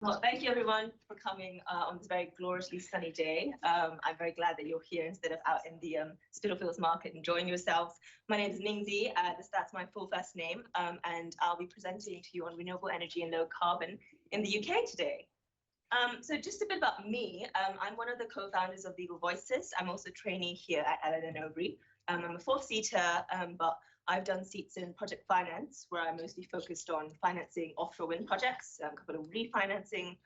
Well, thank you everyone for coming on this very gloriously sunny day. I'm very glad that you're here instead of out in the Spitalfields market enjoying yourselves. My name is Ming Zee, that's my full first name, and I'll be presenting to you on renewable energy and low carbon in the UK today. So just a bit about me. I'm one of the co-founders of Legal Voices. I'm also a trainee here at Allen Overy. I'm a fourth seater, but I've done seats in project finance, where I'm mostly focused on financing offshore wind projects, a couple of refinancing.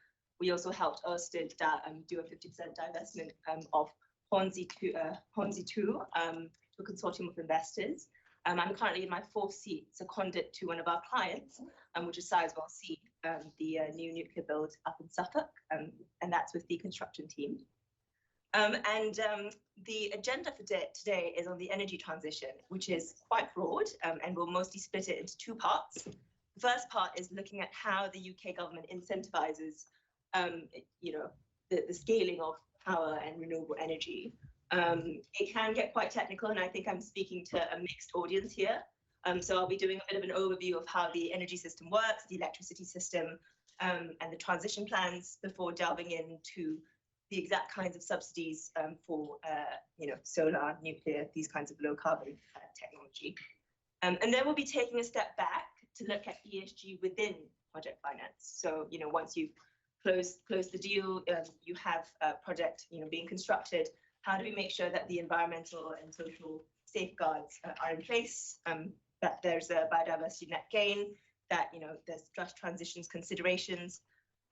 We also helped Ørsted do a 50% divestment of Hornsea 2 to a consortium of investors. I'm currently in my fourth seat, seconded to one of our clients, which is Sizewell C, the new nuclear build up in Suffolk, and that's with the construction team. The agenda for today is on the energy transition, which is quite broad, and we'll mostly split it into two parts. The first part is looking at how the UK government incentivizes, the scaling of power and renewable energy. It can get quite technical, and I think I'm speaking to a mixed audience here. So I'll be doing a bit of an overview of how the energy system works, the electricity system, and the transition plans before delving into the exact kinds of subsidies for solar, nuclear, these kinds of low carbon technology. And then we'll be taking a step back to look at ESG within project finance. So, once you've closed the deal, you have a project, being constructed. How do we make sure that the environmental and social safeguards are in place, that there's a biodiversity net gain, that, there's just transitions considerations.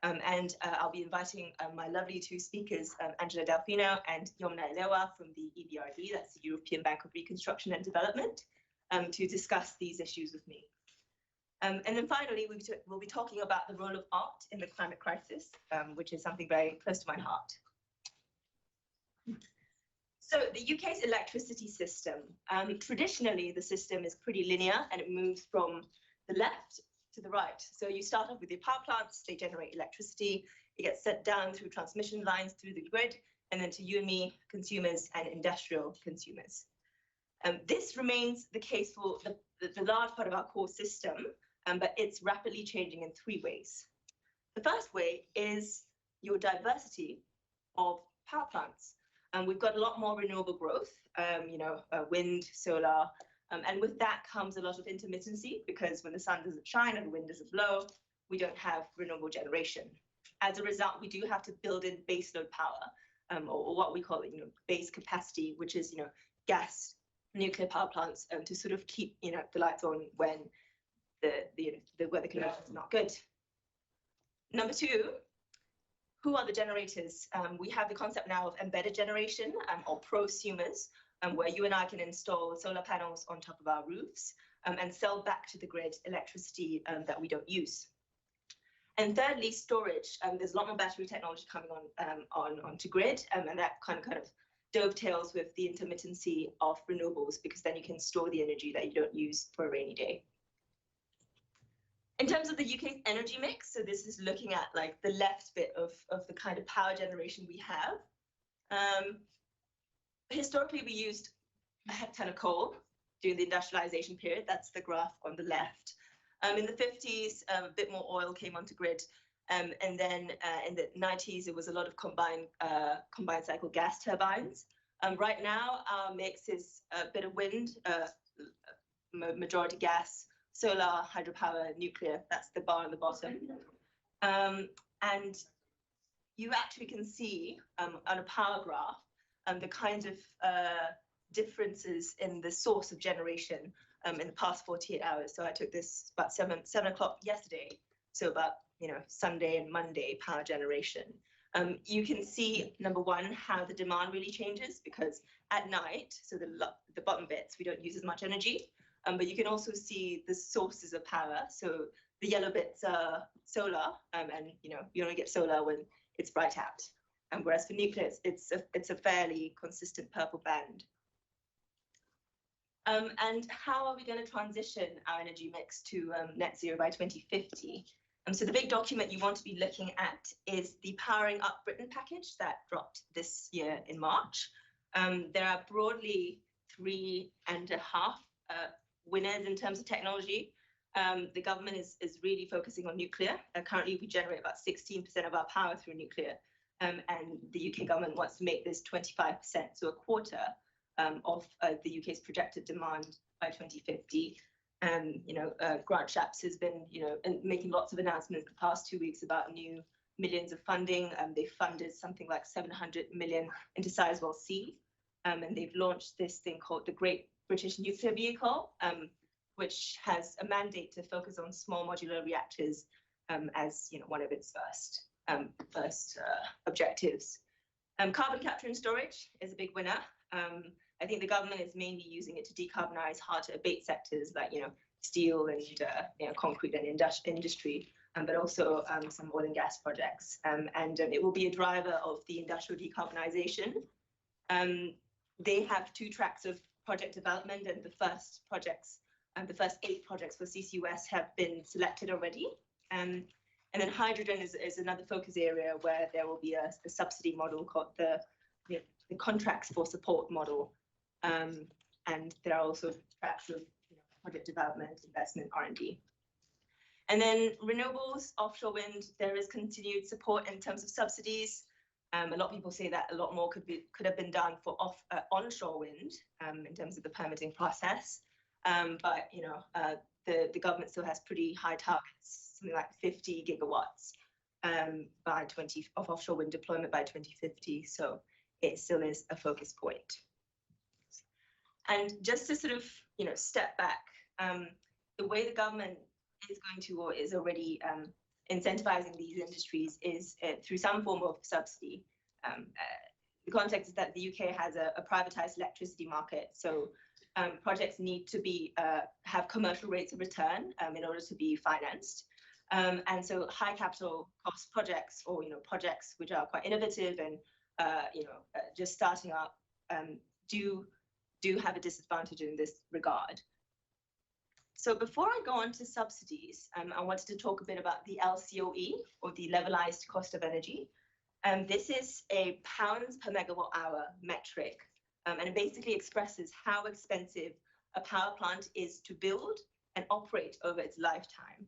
And I'll be inviting my lovely two speakers, Angela Delfino and Yomna Elewa from the EBRD, that's the European Bank of Reconstruction and Development, to discuss these issues with me. And then finally, we'll be talking about the role of art in the climate crisis, which is something very close to my heart. So the UK's electricity system, traditionally the system is pretty linear and it moves from the left to the right. So you start off with your power plants, they generate electricity, it gets sent down through transmission lines through the grid, and then to you and me, consumers and industrial consumers. This remains the case for the large part of our core system, but it's rapidly changing in three ways. The first way is your diversity of power plants. We've got a lot more renewable growth, wind, solar, and with that comes a lot of intermittency, because when the sun doesn't shine and the wind doesn't blow, we don't have renewable generation. As a result, we do have to build in baseload power, or what we call base capacity, which is gas, nuclear power plants, to sort of keep the lights on when the weather conditions are not good. Number two, who are the generators? We have the concept now of embedded generation, or prosumers, where you and I can install solar panels on top of our roofs and sell back to the grid electricity that we don't use. And thirdly, storage. There's a lot more battery technology coming onto grid, and that kind of dovetails with the intermittency of renewables, because then you can store the energy that you don't use for a rainy day. In terms of the UK's energy mix, so this is looking at like the left bit of the kind of power generation we have. Historically, we used a heck ton of coal during the industrialization period. That's the graph on the left. In the 50s, a bit more oil came onto grid. And then in the 90s, it was a lot of combined cycle gas turbines. Right now, our mix is a bit of wind, majority gas, solar, hydropower, nuclear. That's the bar on the bottom. And you actually can see on a power graph the kind of differences in the source of generation in the past 48 hours. So I took this about 7 o'clock yesterday, so about Sunday and Monday power generation. You can see, number one, how the demand really changes, because at night, so the bottom bits, we don't use as much energy, but you can also see the sources of power. So the yellow bits are solar, and you only get solar when it's bright out. Whereas for nuclear, it's a fairly consistent purple band. And how are we going to transition our energy mix to net zero by 2050? So the big document you want to be looking at is the Powering Up Britain package that dropped this year in March. There are broadly 3.5 winners in terms of technology. The government is really focusing on nuclear. Currently, we generate about 16% of our power through nuclear, and the UK government wants to make this 25%, so a quarter of the UK's projected demand by 2050. Grant Shapps has been, making lots of announcements the past 2 weeks about new millions of funding. They funded something like 700 million into Sizewell C, and they've launched this thing called the Great British Nuclear Vehicle, which has a mandate to focus on small modular reactors as one of its first objectives. Carbon capture and storage is a big winner. I think the government is mainly using it to decarbonize hard to abate sectors like steel and concrete and industry, but also some oil and gas projects. And it will be a driver of the industrial decarbonization. They have 2 tracks of project development, and the first 8 projects for CCUS have been selected already. And then hydrogen is another focus area where there will be a subsidy model called the contracts for support model. And there are also tracks of project development, investment, R&D. And then renewables, offshore wind, there is continued support in terms of subsidies. A lot of people say that a lot more could have been done for onshore wind in terms of the permitting process. But the government still has pretty high targets, something like 50 gigawatts of offshore wind deployment by 2050. So it still is a focus point. And just to sort of step back, the way the government is going to, or is already incentivizing these industries, is through some form of subsidy. The context is that the UK has a privatized electricity market, so projects need to have commercial rates of return in order to be financed. And so high capital cost projects, or projects which are quite innovative and just starting up, do have a disadvantage in this regard. So before I go on to subsidies, I wanted to talk a bit about the LCOE, or the levelized cost of energy. This is a pounds per megawatt hour metric, and it basically expresses how expensive a power plant is to build and operate over its lifetime.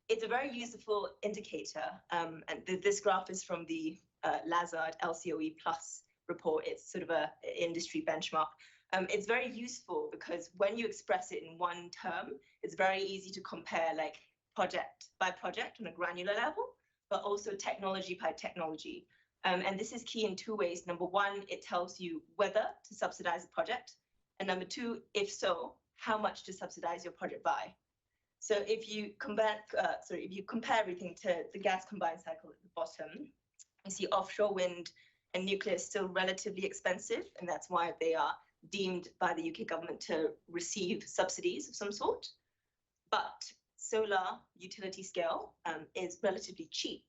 It's a very useful indicator, and this graph is from the Lazard LCOE Plus report. It's sort of an industry benchmark. It's very useful because when you express it in one term, it's very easy to compare like project by project on a granular level, but also technology by technology. And this is key in 2 ways. Number one, it tells you whether to subsidize a project. And number 2, if so, how much to subsidize your project by. So if you compare everything to the gas combined cycle at the bottom, you see offshore wind and nuclear is still relatively expensive, and that's why they are deemed by the UK government to receive subsidies of some sort. But solar utility scale is relatively cheap.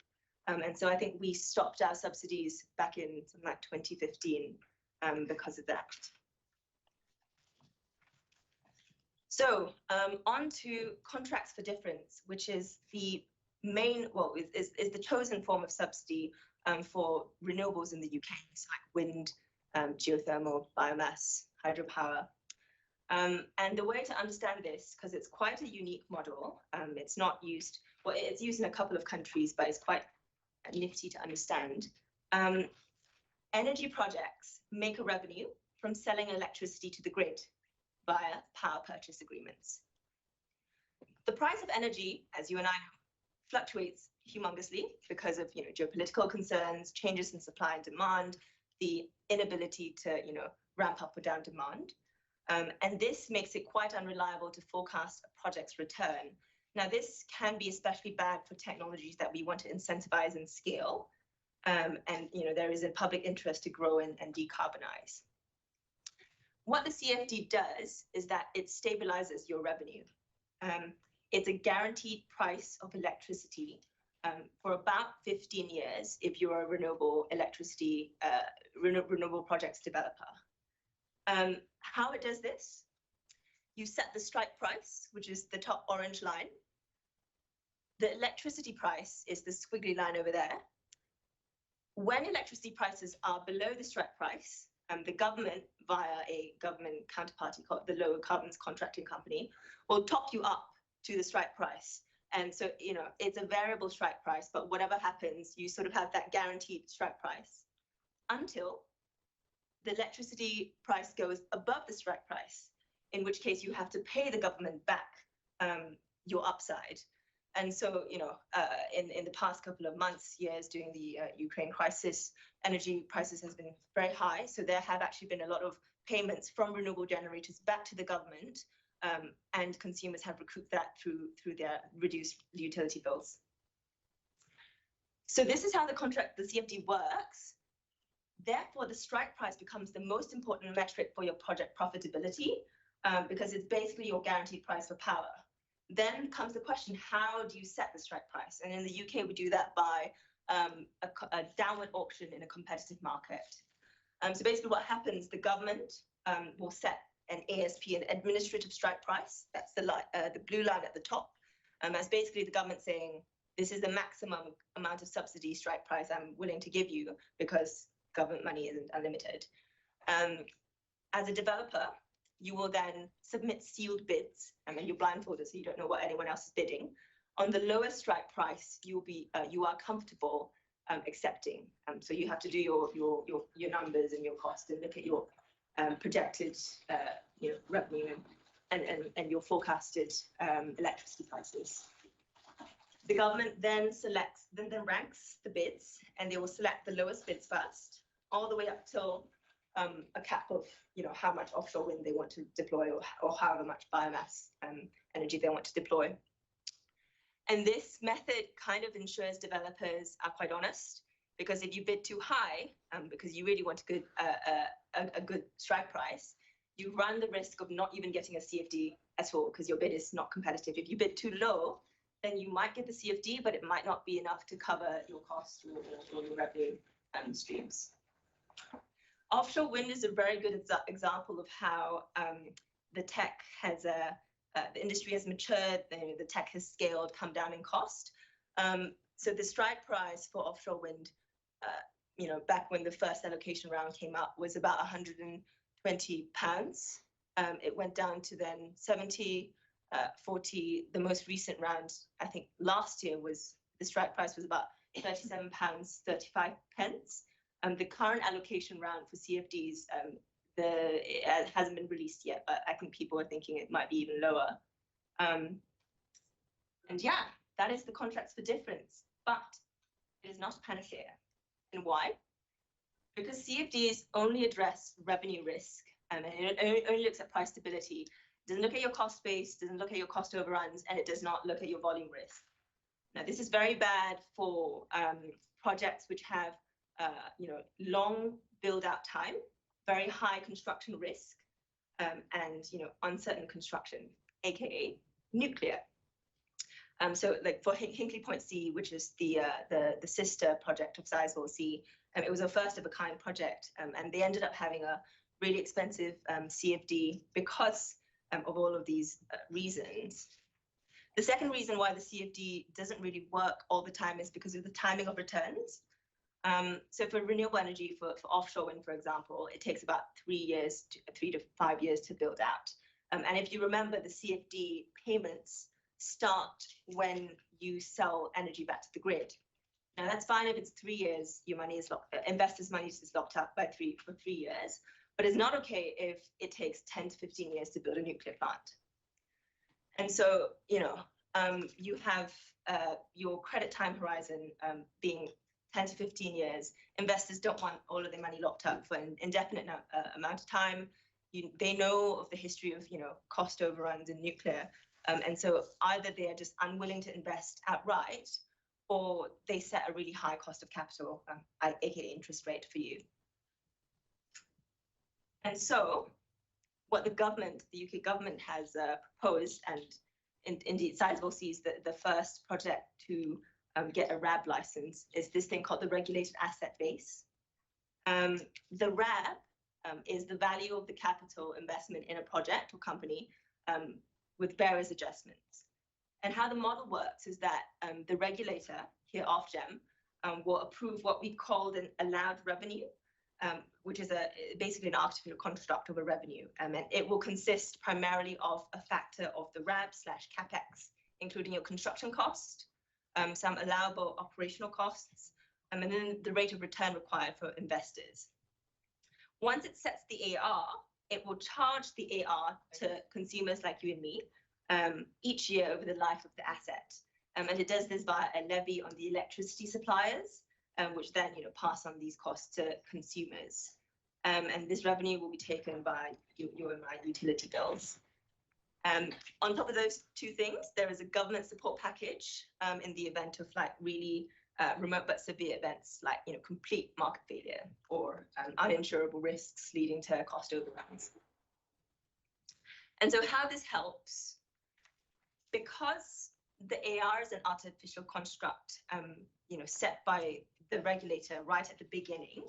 And so I think we stopped our subsidies back in something like 2015 because of that. So on to contracts for difference, which is the main, is the chosen form of subsidy for renewables in the UK, so like wind, geothermal, biomass, hydropower. And the way to understand this, because it's quite a unique model, it's not used, it's used in a couple of countries, but it's quite nifty to understand. Energy projects make a revenue from selling electricity to the grid via power purchase agreements. The price of energy, as you and I know, fluctuates humongously because of geopolitical concerns, changes in supply and demand, the inability to ramp up or down demand. And this makes it quite unreliable to forecast a project's return. Now, this can be especially bad for technologies that we want to incentivize and scale. And there is a public interest to grow and decarbonize. What the CFD does is that it stabilizes your revenue. It's a guaranteed price of electricity for about 15 years if you're a renewable electricity, renewable projects developer. How it does this? You set the strike price, which is the top orange line. The electricity price is the squiggly line over there. When electricity prices are below the strike price, the government, via a government counterparty called the Low Carbon Contracting Company, will top you up to the strike price. And so, it's a variable strike price, but whatever happens, you sort of have that guaranteed strike price until the electricity price goes above the strike price, in which case you have to pay the government back your upside. And so, in the past couple of months, years during the Ukraine crisis, energy prices has been very high. So there have actually been a lot of payments from renewable generators back to the government, and consumers have recouped that through their reduced utility bills. So this is how the CFD works. Therefore, the strike price becomes the most important metric for your project profitability, because it's basically your guaranteed price for power. Then comes the question, how do you set the strike price? And in the UK, we do that by a downward auction in a competitive market. So basically what happens, the government will set an ASP, an administrative strike price. That's the blue line at the top. That's basically the government saying, this is the maximum amount of subsidy strike price I'm willing to give you because government money isn't unlimited. As a developer, you will then submit sealed bids, and then you're blindfolded, so you don't know what anyone else is bidding. On the lowest strike price, you are comfortable accepting. So you have to do your numbers and your cost and look at your projected revenue and your forecasted electricity prices. The government then ranks the bids, and they will select the lowest bids first, all the way up till a cap of how much offshore wind they want to deploy, or however much biomass energy they want to deploy. And this method kind of ensures developers are quite honest, because if you bid too high, because you really want a good strike price, you run the risk of not even getting a CFD at all, because your bid is not competitive. If you bid too low, then you might get the CFD, but it might not be enough to cover your costs or your revenue streams. Offshore wind is a very good example of how the tech has the industry has matured, the tech has scaled, come down in cost. So the strike price for offshore wind, back when the first allocation round came up, was about £120. It went down to then 70, 40. The most recent round, I think last year, the strike price was about £37.35. The current allocation round for CFDs, it hasn't been released yet, but I think people are thinking it might be even lower. And yeah, that is the contracts for difference, but it is not a panacea. And why? Because CFDs only address revenue risk, and it only looks at price stability. It doesn't look at your cost base, doesn't look at your cost overruns, and it does not look at your volume risk. Now, this is very bad for projects which have long build-out time, very high construction risk, and uncertain construction, aka nuclear. So, like for Hinkley Point C, which is the sister project of Sizewell C, it was a first of a kind project, and they ended up having a really expensive CFD because of all of these reasons. The second reason why the CFD doesn't really work all the time is because of the timing of returns. So for renewable energy, for offshore wind, for example, it takes about 3 to 5 years to build out. And if you remember, the CFD payments start when you sell energy back to the grid. Now that's fine if it's 3 years, your money is investors' money is locked up for 3 years, but it's not okay if it takes 10 to 15 years to build a nuclear plant. And so, you have your credit time horizon being 10 to 15 years. Investors don't want all of their money locked up for an indefinite amount of time. They know of the history of, cost overruns in nuclear. And so either they are just unwilling to invest outright, or they set a really high cost of capital, aka interest rate for you. And so what the UK government has proposed, and indeed Sizewell C is the first project to get a RAB license, is this thing called the regulated asset base. The RAB is the value of the capital investment in a project or company with various adjustments. And how the model works is that the regulator, here Ofgem, will approve what we call an allowed revenue, which is basically an artificial construct of a revenue. And it will consist primarily of a factor of the RAB/CapEx including your construction cost, some allowable operational costs, and then the rate of return required for investors. Once it sets the AR, it will charge the AR to consumers like you and me each year over the life of the asset. And it does this via a levy on the electricity suppliers, which then pass on these costs to consumers. And this revenue will be taken by your and my utility bills. On top of those two things, there is a government support package in the event of like really remote but severe events like complete market failure or uninsurable risks leading to cost overruns. And so how this helps, because the AR is an artificial construct, set by the regulator right at the beginning,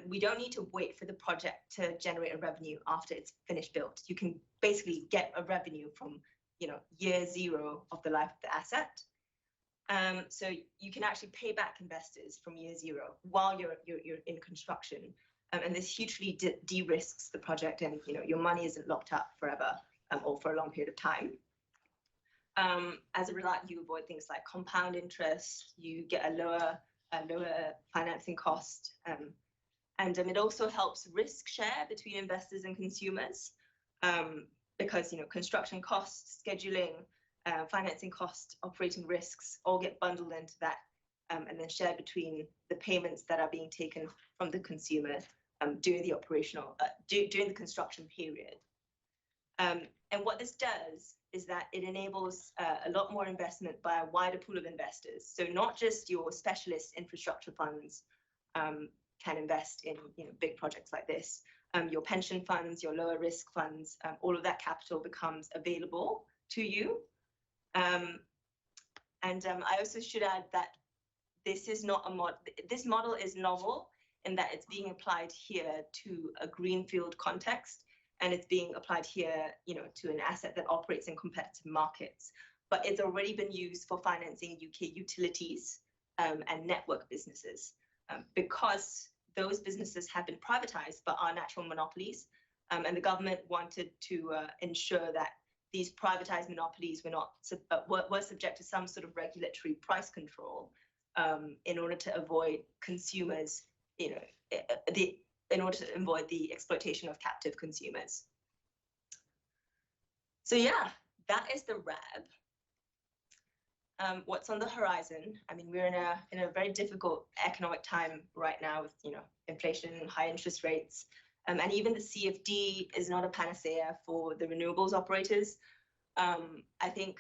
we don't need to wait for the project to generate a revenue after it's finished built. You can basically get a revenue from year zero of the life of the asset. So you can actually pay back investors from year zero while you're in construction, and this hugely de-risks the project, and your money isn't locked up forever or for a long period of time. As a result, you avoid things like compound interest. You get a lower financing cost, and it also helps risk share between investors and consumers, because construction costs, scheduling, financing costs, operating risks all get bundled into that, and then shared between the payments that are being taken from the consumer during the construction period. And what this does is that it enables a lot more investment by a wider pool of investors. So not just your specialist infrastructure funds can invest in big projects like this. Your pension funds, your lower risk funds, all of that capital becomes available to you. I also should add that this is not a model. This model is novel in that it's being applied here to a greenfield context, and it's being applied here, to an asset that operates in competitive markets. But it's already been used for financing UK utilities and network businesses, because those businesses have been privatized but are natural monopolies, and the government wanted to ensure that these privatized monopolies were subject to some sort of regulatory price control, in order to avoid consumers, in order to avoid the exploitation of captive consumers. So yeah, that is the RAB. What's on the horizon? I mean, we're in a very difficult economic time right now with inflation and high interest rates, and even the CFD is not a panacea for the renewables operators. I think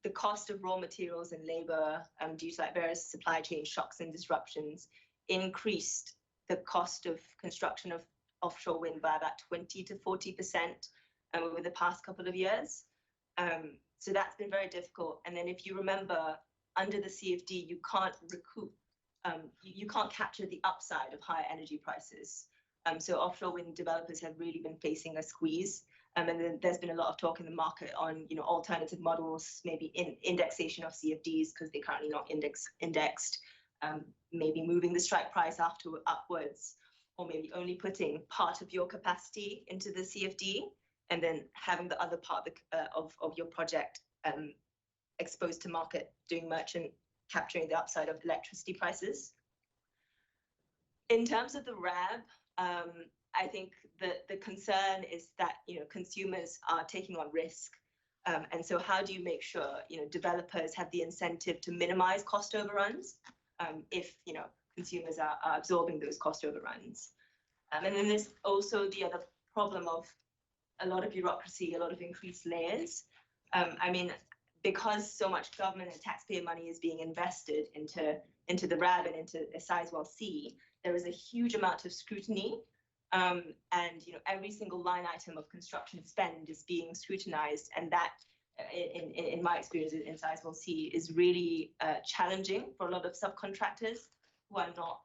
the cost of raw materials and labor, due to various supply chain shocks and disruptions, increased the cost of construction of offshore wind by about 20 to 40% over the past couple of years. So that's been very difficult. And then if you remember, under the CFD, you can't recoup, you can't capture the upside of higher energy prices. So offshore wind developers have really been facing a squeeze. And then there's been a lot of talk in the market on alternative models, maybe indexation of CFDs because they're currently not indexed, maybe moving the strike price upwards, or maybe only putting part of your capacity into the CFD and then having the other part of your project exposed to market, doing merchant, capturing the upside of electricity prices. In terms of the RAB, I think the concern is that consumers are taking on risk, and so how do you make sure developers have the incentive to minimize cost overruns if consumers are absorbing those cost overruns? And then there's also the other problem of a lot of bureaucracy, a lot of increased layers. I mean, because so much government and taxpayer money is being invested into the RAB and into a Sizewell C, there is a huge amount of scrutiny. And every single line item of construction spend is being scrutinized, and that, in my experience in Sizewell C, is really challenging for a lot of subcontractors who are not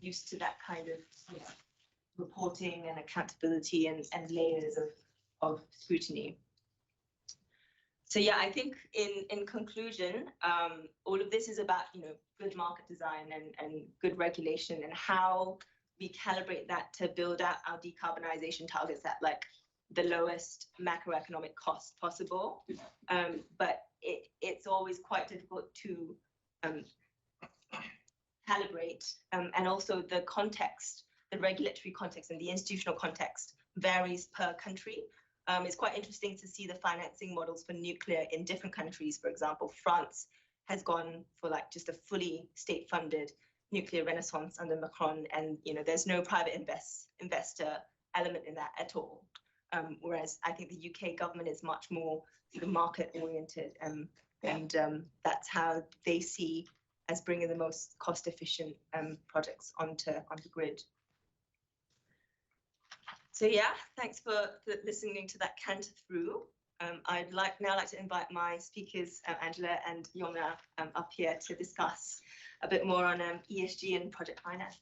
used to that kind of reporting and accountability and layers of scrutiny. So yeah, I think in conclusion, all of this is about good market design and good regulation, and how we calibrate that to build out our decarbonization targets that the lowest macroeconomic cost possible. But it's always quite difficult to calibrate, and also the context, the regulatory context and the institutional context varies per country. It's quite interesting to see the financing models for nuclear in different countries. For example, France has gone for like just a fully state-funded nuclear renaissance under Macron, and there's no private investor element in that at all. Whereas I think the UK government is much more sort of market-oriented, and that's how they see as bringing the most cost-efficient projects onto the grid. So yeah, thanks for listening to that canter through. I'd now like to invite my speakers, Angela and Yomna, up here to discuss a bit more on ESG and project finance.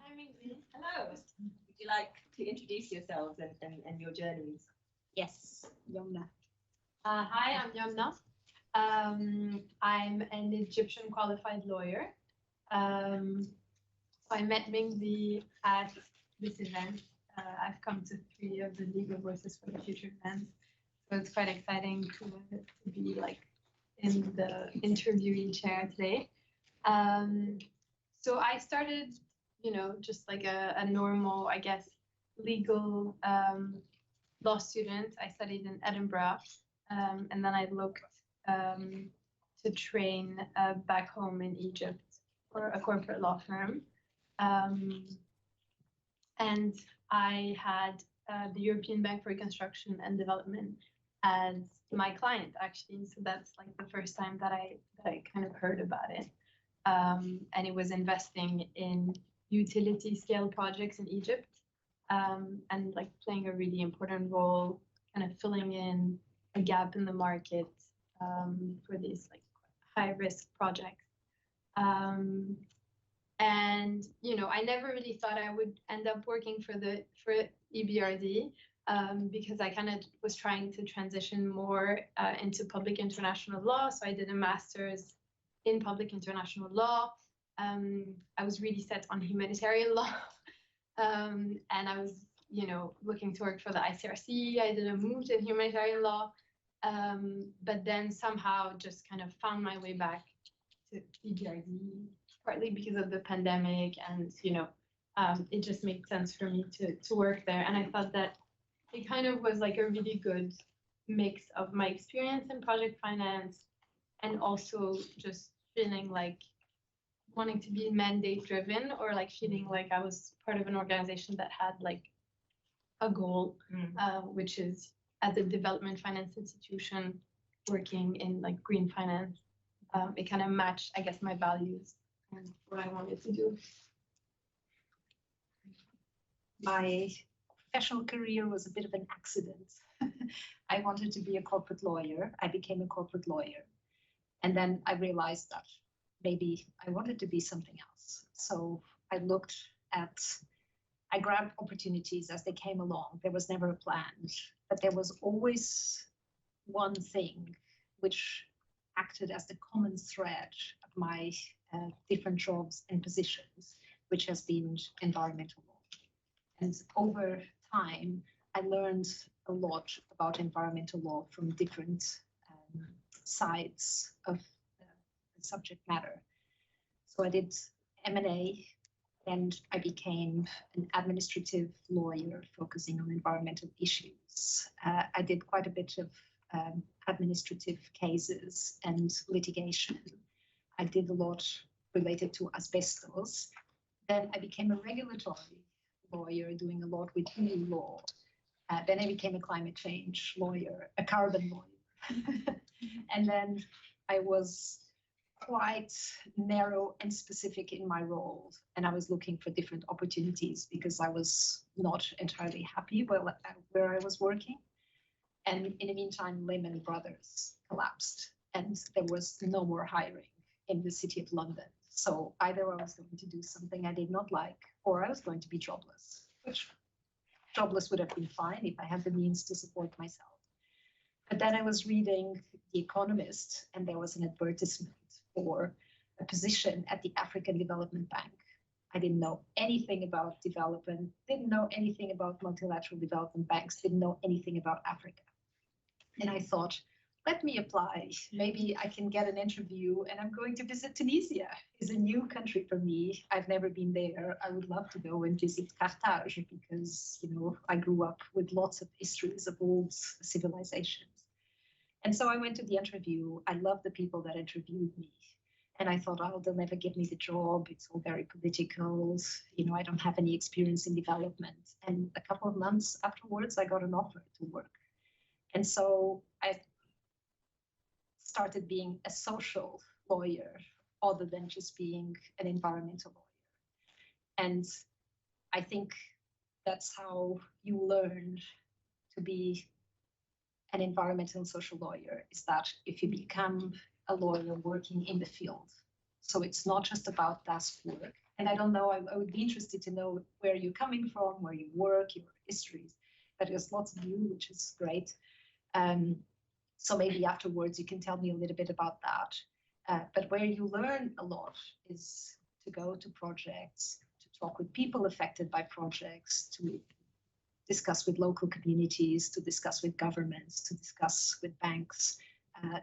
Hi, Ming Zee. Hello. Would you like to introduce yourselves and your journeys? Yes, Yomna. Hi, I'm Yomna. I'm an Egyptian qualified lawyer. So I met Ming Zee at this event. I've come to 3 of the Legal Voices for the Future events, so it's quite exciting to be like in the interviewee chair today. So I started, just like a normal, I guess, legal law student. I studied in Edinburgh, and then I looked to train back home in Egypt for a corporate law firm. And I had the European Bank for Reconstruction and Development as my client, actually. So that's like the first time that I kind of heard about it. And it was investing in utility scale projects in Egypt, and like playing a really important role, kind of filling in a gap in the market for these like high risk projects. And I never really thought I would end up working for EBRD, because I kind of was trying to transition more into public international law. So I did a master's in public international law. I was really set on humanitarian law, and I was looking to work for the ICRC. I did a move to humanitarian law, but then somehow just kind of found my way back to EBRD, partly because of the pandemic, and it just made sense for me to work there. And I thought that it kind of was like a really good mix of my experience in project finance and also just feeling like wanting to be mandate driven, or like feeling like I was part of an organization that had like a goal, which is as a development finance institution working in like green finance. It kind of matched, I guess, my values and what I wanted to do. My professional career was a bit of an accident. I wanted to be a corporate lawyer. I became a corporate lawyer. And then I realized that maybe I wanted to be something else. So I grabbed opportunities as they came along. There was never a plan, but there was always one thing which acted as the common thread of my different jobs and positions, which has been environmental law. And over time, I learned a lot about environmental law from different sides of the subject matter. So I did M&A, and I became an administrative lawyer focusing on environmental issues. I did quite a bit of administrative cases and litigation. I did a lot related to asbestos. Then I became a regulatory lawyer doing a lot with EU law. Then I became a climate change lawyer, a carbon lawyer. And then I was quite narrow and specific in my role. And I was looking for different opportunities because I was not entirely happy where I was working. And in the meantime, Lehman Brothers collapsed and there was no more hiring in the city of London. So either I was going to do something I did not like, or I was going to be jobless, which jobless would have been fine if I had the means to support myself. But then I was reading The Economist, and there was an advertisement for a position at the African Development Bank. I didn't know anything about development, didn't know anything about multilateral development banks, didn't know anything about Africa. And I thought, let me apply. Maybe I can get an interview, and I'm going to visit Tunisia. It's a new country for me. I've never been there. I would love to go and visit Carthage because, you know, I grew up with lots of histories of old civilizations. And so I went to the interview. I loved the people that interviewed me. And I thought, oh, they'll never give me the job. It's all very political. You know, I don't have any experience in development. And a couple of months afterwards, I got an offer to work. And so I started being a social lawyer other than just being an environmental lawyer. And I think that's how you learn to be an environmental and social lawyer, is that if you become a lawyer working in the field. So it's not just about desk work. And I don't know, I would be interested to know where you're coming from, where you work, your histories. But there's lots of you, which is great. So maybe afterwards you can tell me a little bit about that. But where you learn a lot is to go to projects, to talk with people affected by projects, to discuss with local communities, to discuss with governments, to discuss with banks,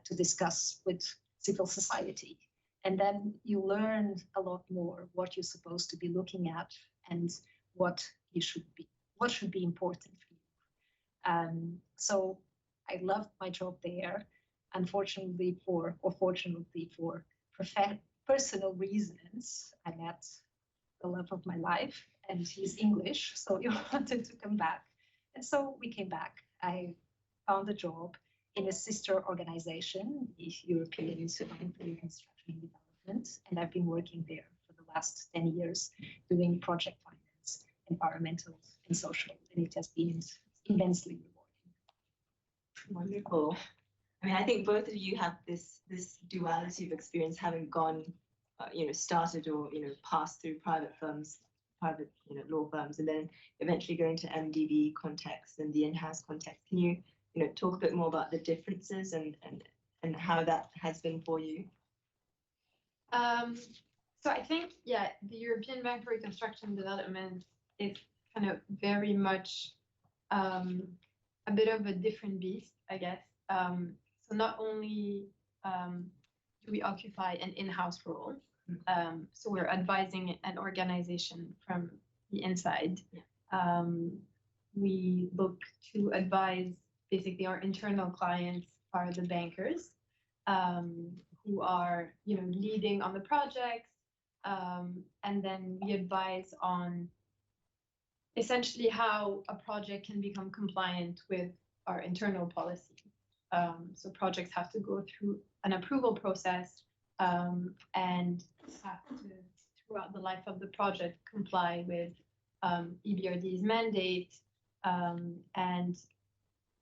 to discuss with civil society. And then you learn a lot more what you're supposed to be looking at and what should be important for you. So I loved my job there. Unfortunately or fortunately for personal reasons, I met the love of my life, and he's English, so he wanted to come back. And so we came back. I found a job in a sister organization, the European Institute for Reconstruction and Development, and I've been working there for the last 10 years doing project finance, environmental and social, and it has been immensely rewarding. Wonderful. I mean, I think both of you have this duality of experience, having gone, started or passed through private firms, private law firms, and then eventually going to MDB context and the in-house context. Can you talk a bit more about the differences and how that has been for you? So I think, yeah, the European Bank for Reconstruction and Development is kind of very much a bit of a different beast, I guess. So not only do we occupy an in-house role, so we're advising an organization from the inside. We look to advise basically our internal clients are the bankers who are leading on the projects, and then we advise on essentially how a project can become compliant with our internal policy. So projects have to go through an approval process and have to, throughout the life of the project, comply with EBRD's mandate and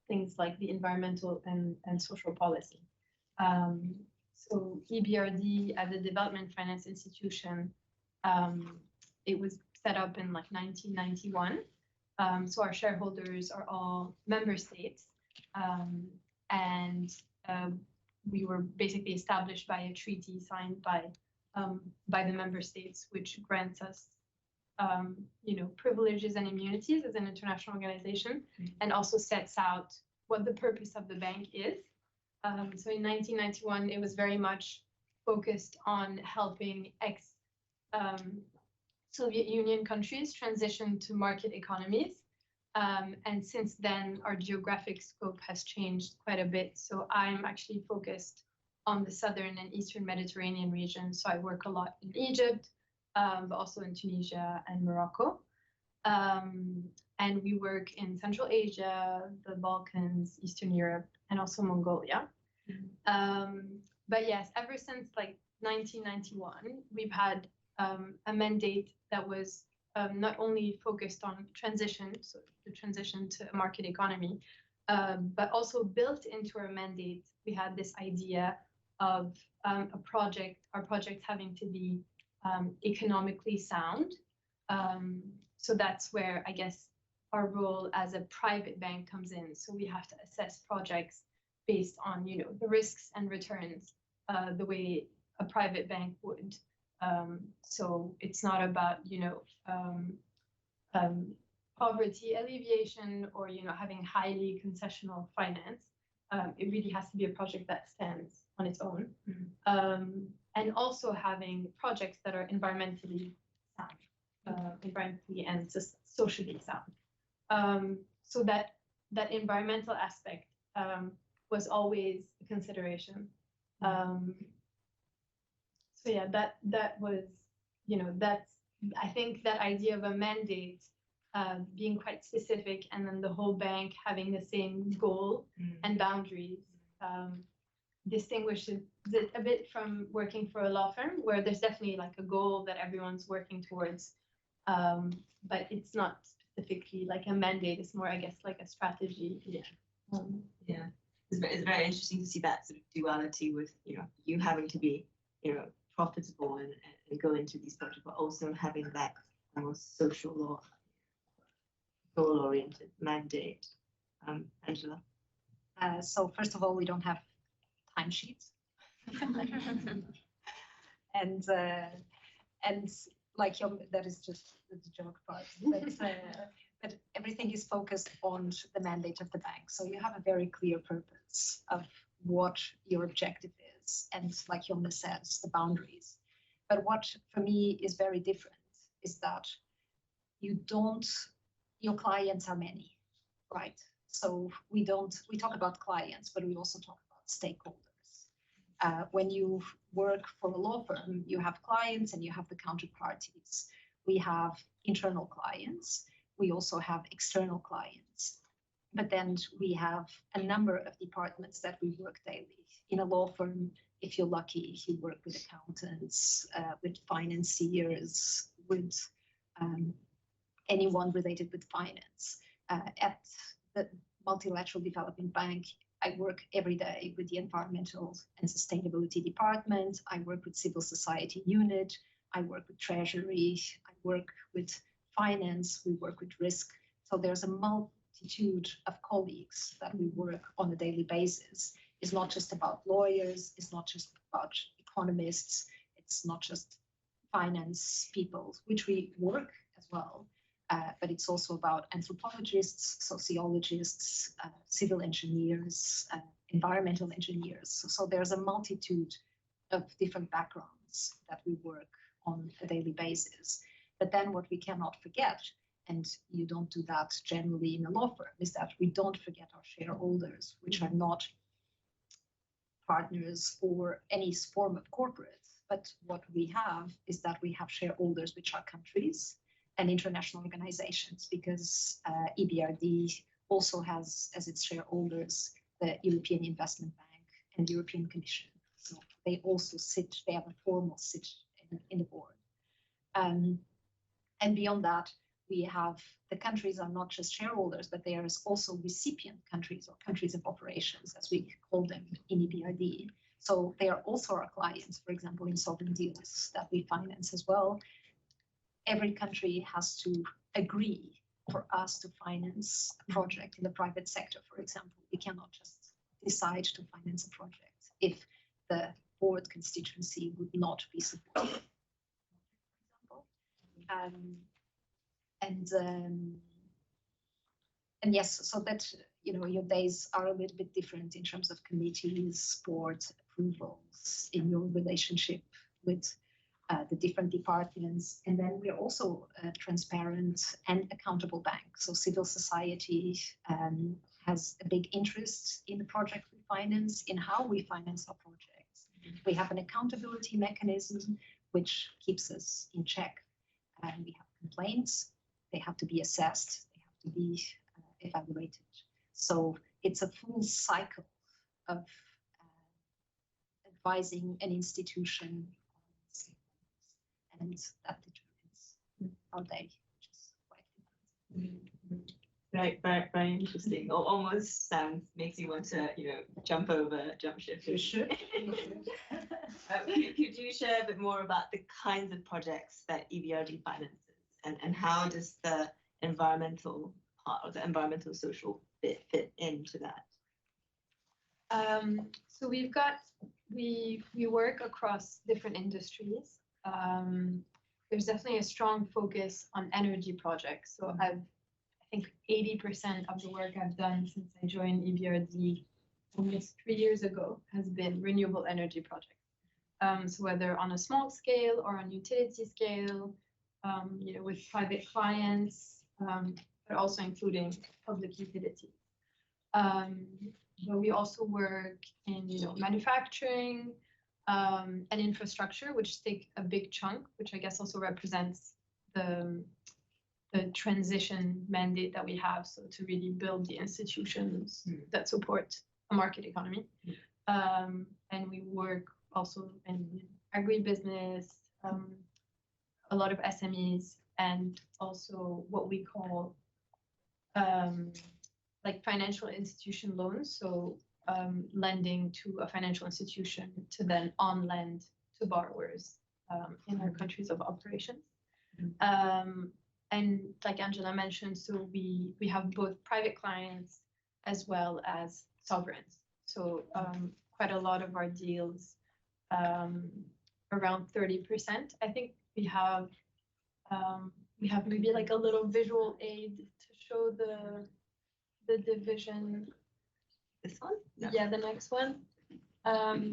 things like the environmental and social policy. So EBRD, as a development finance institution, it was set up in like 1991. So our shareholders are all member states. And we were basically established by a treaty signed by the member states, which grants us privileges and immunities as an international organization, and also sets out what the purpose of the bank is. So in 1991, it was very much focused on helping ex-Soviet Union countries transition to market economies. And since then, our geographic scope has changed quite a bit. So I'm actually focused on the southern and eastern Mediterranean region. So I work a lot in Egypt, but also in Tunisia and Morocco. And we work in Central Asia, the Balkans, Eastern Europe, and also Mongolia. But yes, ever since like 1991, we've had a mandate that was not only focused on transition, so the transition to a market economy, but also built into our mandate, we had this idea of our projects having to be economically sound. So that's where I guess our role as a private bank comes in. So we have to assess projects based on, you know, the risks and returns the way a private bank would. So it's not about, you know, poverty alleviation or, you know, having highly concessional finance. It really has to be a project that stands on its own. And also having projects that are environmentally sound, environmentally and socially sound. So that environmental aspect was always a consideration. So yeah, that was, you know, I think that idea of a mandate being quite specific, and then the whole bank having the same goal and boundaries distinguishes it a bit from working for a law firm, where there's definitely like a goal that everyone's working towards, but it's not specifically like a mandate. It's more, I guess, like a strategy. Yeah, it's very interesting to see that sort of duality with, you know, you having to be, you know, profitable and go into these projects, but also having that almost social law goal-oriented mandate. Angela? So first of all, we don't have timesheets. and like that is just the joke part. But everything is focused on the mandate of the bank. So you have a very clear purpose of what your objective is, and like Yomna says, the boundaries. But what for me is very different is that your clients are many, right? So we talk about clients, but we also talk about stakeholders. When you work for a law firm, you have clients and you have the counterparties. We have internal clients. We also have external clients. But then we have a number of departments that we work daily. In a law firm, if you're lucky, you work with accountants, with financiers, with anyone related with finance. At the Multilateral Development Bank, I work every day with the Environmental and Sustainability Department. I work with Civil Society Unit. I work with Treasury. I work with Finance. We work with Risk. So there's a multitude of colleagues that we work on a daily basis. It's not just about lawyers. It's not just about economists. It's not just finance people, which we work as well. But it's also about anthropologists, sociologists, civil engineers, environmental engineers. So there's a multitude of different backgrounds that we work on a daily basis. But then what we cannot forget, and you don't do that generally in a law firm, is that we don't forget our shareholders, which are not partners or any form of corporate. But what we have is that we have shareholders, which are countries and international organizations, because EBRD also has as its shareholders the European Investment Bank and the European Commission. So they also they have a formal sit in the board. And beyond that, we have the countries are not just shareholders, but there is also recipient countries, or countries of operations, as we call them in EBRD. So they are also our clients, for example, in sovereign deals that we finance as well. Every country has to agree for us to finance a project in the private sector, for example. We cannot just decide to finance a project if the board constituency would not be supportive, for example. And yes, so that, you know, your days are a little bit different in terms of committees, board approvals, in your relationship with the different departments. And then we're also a transparent and accountable bank. So civil society has a big interest in the project we finance, in how we finance our projects. We have an accountability mechanism which keeps us in check. We have complaints, they have to be assessed, they have to be evaluated. So it's a full cycle of advising an institution, and that determines our day, which is quite important. Right, very interesting. Almost makes you want to, you know, jump ship. You should. Could you share a bit more about the kinds of projects that EBRD finances, and how does the environmental part, or the environmental social bit, fit into that? So we work across different industries. There's definitely a strong focus on energy projects. So I think 80% of the work I've done since I joined EBRD almost 3 years ago has been renewable energy projects. So whether on a small scale or on utility scale, with private clients, but also including public utilities. But we also work in, manufacturing and infrastructure, which take a big chunk, which I guess also represents the transition mandate that we have. So to really build the institutions that support a market economy. And we work also in agribusiness, a lot of SMEs, and also what we call like financial institution loans. So lending to a financial institution to then on lend to borrowers in our countries of operations. And like Angela mentioned, so we have both private clients as well as sovereigns. So quite a lot of our deals, around 30%. I think we have maybe like a little visual aid to show the division. This one? No. Yeah, the next one.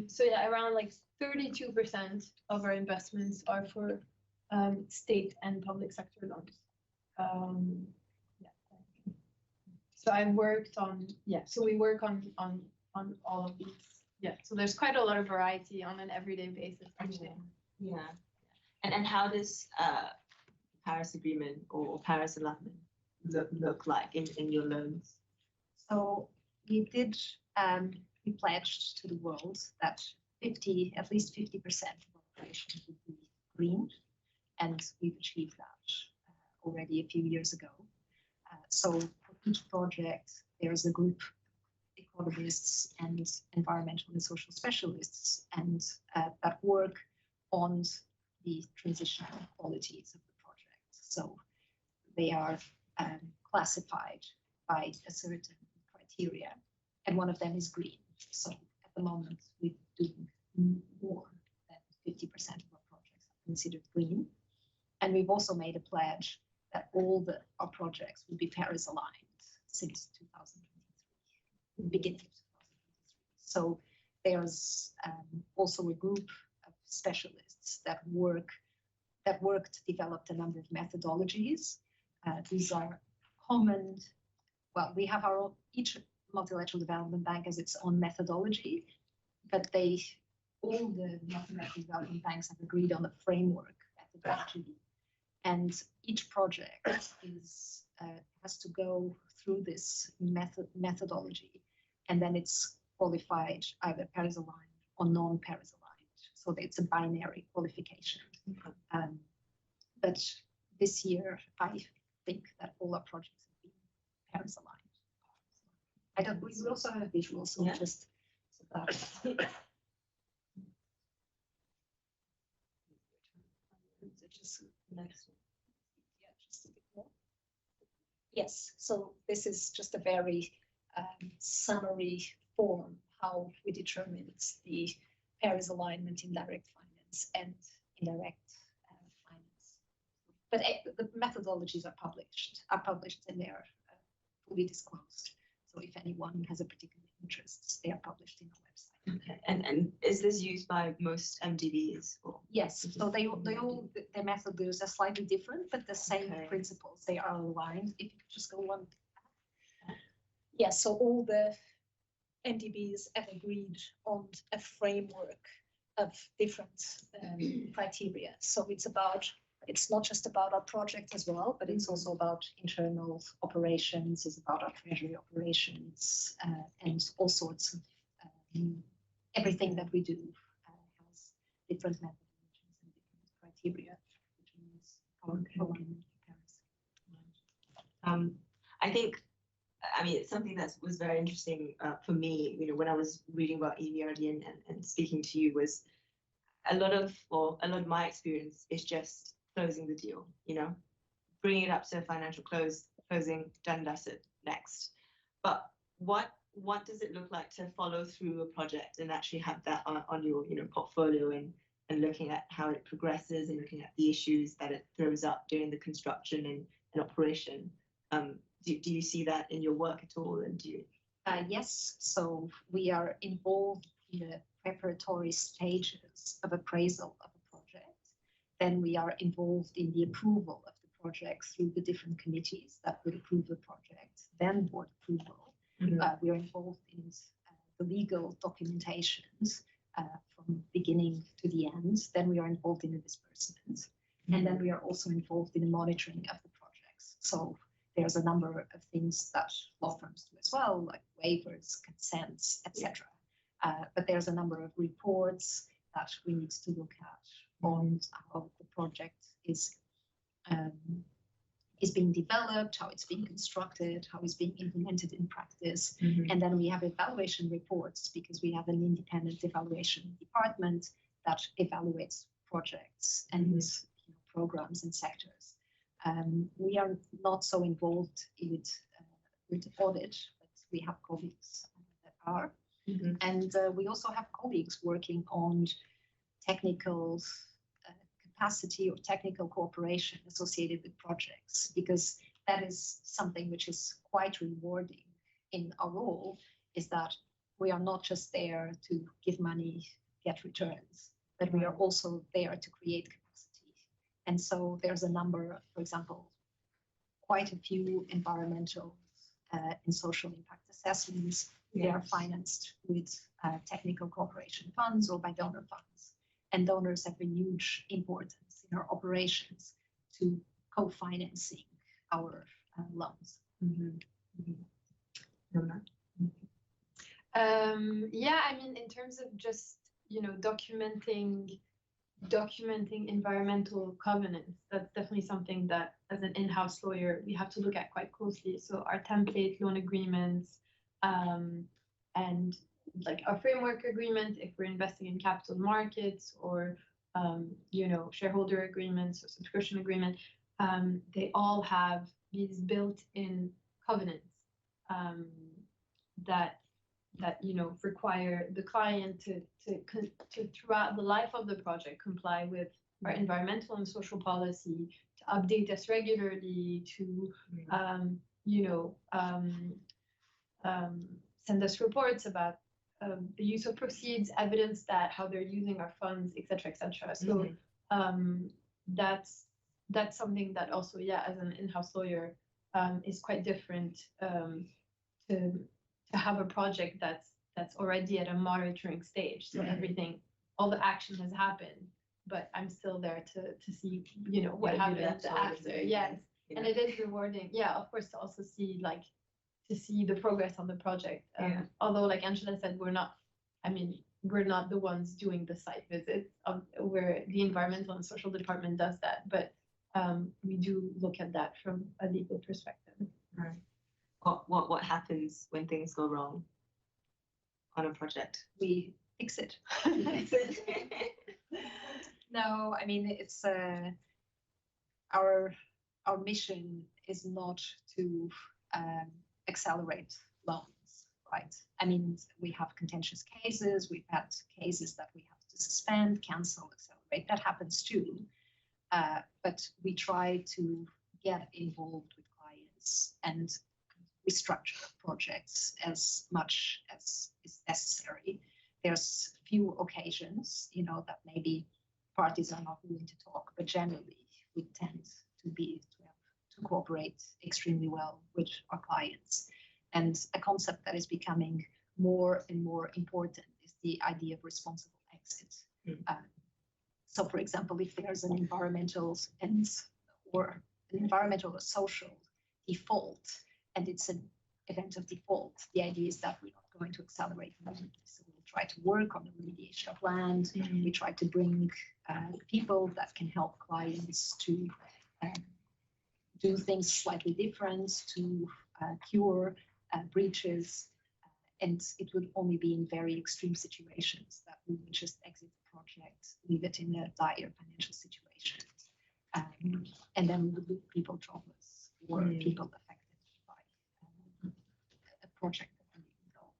So yeah, around like 32% of our investments are for state and public sector loans. Yeah. So I've worked on, so we work on all of these. Yeah, so there's quite a lot of variety on an everyday basis, actually. Yeah. And how does Paris Agreement or Paris Alignment look like in your loans? So we did, we pledged to the world that at least 50% of operations would be green, and we've achieved that already a few years ago. So for each project, there's a group of economists and environmental and social specialists, and that work on the transitional qualities of the project. So they are classified by a certain criteria, and one of them is green. So at the moment, we're doing more than 50% of our projects are considered green. And we've also made a pledge that all our projects will be Paris aligned since 2023, the beginning of 2023. So there's also a group of specialists that work to develop a number of methodologies. These are common. Well, we have each multilateral development bank has its own methodology, but all the multilateral development banks have agreed on a framework methodology, and each project has to go through this methodology, and then it's qualified either Paris aligned or non-Paris aligned. So it's a binary qualification. But this year, I think that all our projects have been Paris aligned. We also have visuals, so just so that. Next one. Yeah, just a bit more. Yes, so this is just a very summary form how we determined the Paris alignment in direct finance and indirect finance. But the methodologies are published and they are fully disclosed. So if anyone has a particular interest, they are published in our website. Okay. And is this used by most MDBs? Or? Yes. So their methods are slightly different, but the same principles. They are aligned. If you could just go one. Yes. So all the MDBs have agreed on a framework of different criteria. So it's not just about our project as well, but it's also about internal operations, it's about our treasury operations, and all sorts of everything that we do has different methodologies and different criteria, which means our I think, it's something that was very interesting for me, when I was reading about EBRD and speaking to you, was a lot of my experience is just closing the deal, bringing it up to financial closing, done, that's it, next. But what what does it look like to follow through a project and actually have that on your portfolio and looking at how it progresses and looking at the issues that it throws up during the construction and operation? Do you see that in your work at all? And do you? Yes, so we are involved in the preparatory stages of appraisal of a project. Then we are involved in the approval of the project through the different committees that would approve the project, then board approval. Mm-hmm. We are involved in the legal documentations from beginning to the end. Then we are involved in the disbursement. Mm-hmm. And then we are also involved in the monitoring of the projects. So there's a number of things that law firms do as well, like waivers, consents, etc. But there's a number of reports that we need to look at on how the project is being developed, how it's being constructed, how it's being implemented in practice. Mm-hmm. And then we have evaluation reports because we have an independent evaluation department that evaluates projects and programs and sectors. We are not so involved with audit, but we have colleagues that are. Mm-hmm. And we also have colleagues working on technical capacity or technical cooperation associated with projects, because that is something which is quite rewarding in our role, is that we are not just there to give money, get returns, but we are also there to create capacity. And so there's a number, for example, quite a few environmental and social impact assessments. They are financed with technical cooperation funds or by donor funds. And donors have a huge importance in our operations to co-financing our loans. Mm-hmm. Mm-hmm. Yomna? Yeah, I mean, in terms of just, documenting environmental covenants, that's definitely something that as an in-house lawyer, we have to look at quite closely. So our template loan agreements, and like our framework agreement, if we're investing in capital markets or, shareholder agreements or subscription agreement, they all have these built-in covenants that require the client to throughout the life of the project comply with our environmental and social policy, to update us regularly, to send us reports about the use of proceeds, evidence that how they're using our funds, etc., etc. So that's something that also, as an in-house lawyer, is quite different to have a project that's already at a monitoring stage. So everything, all the action has happened, but I'm still there to see, what happens after. Yes, and it is rewarding. Yeah, of course, to also see the progress on the project. Although, like Angela said, we're not the ones doing the site visits. Where the environmental and social department does that, but we do look at that from a legal perspective. Right. What happens when things go wrong on a project? We fix it. No, I mean, it's our mission is not to accelerate loans, right? I mean, we have contentious cases. We've had cases that we have to suspend, cancel, accelerate. That happens too. But we try to get involved with clients and restructure projects as much as is necessary. There's few occasions, that maybe parties are not willing to talk, but generally we tend to cooperate extremely well with our clients. And a concept that is becoming more and more important is the idea of responsible exit. So, for example, if there's an environmental or social default, and it's an event of default, the idea is that we're not going to accelerate movement. So we'll try to work on the remediation of land. We try to bring people that can help clients to do things slightly different, to cure breaches. And it would only be in very extreme situations that we would just exit the project, leave it in a dire financial situation. And then we would leave people jobless or people affected by a project that we don't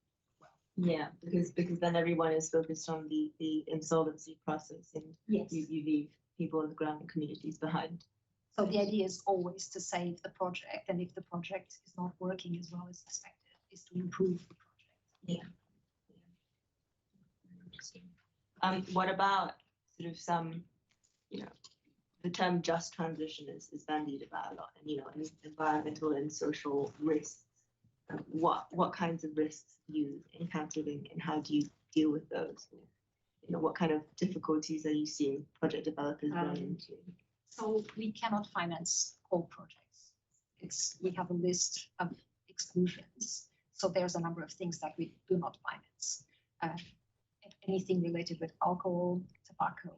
Yeah, because then everyone is focused on the insolvency process, and Yes. you leave people on the ground and communities behind. So the idea is always to save the project, and if the project is not working as well as expected, is to improve the project. Yeah. Interesting. What about sort of some, the term just transition is bandied about a lot, and and environmental and social risks. What kinds of risks do you encounter, and how do you deal with those? What kind of difficulties are you seeing project developers run into? So we cannot finance all projects. We have a list of exclusions. So there's a number of things that we do not finance. Anything related with alcohol, tobacco,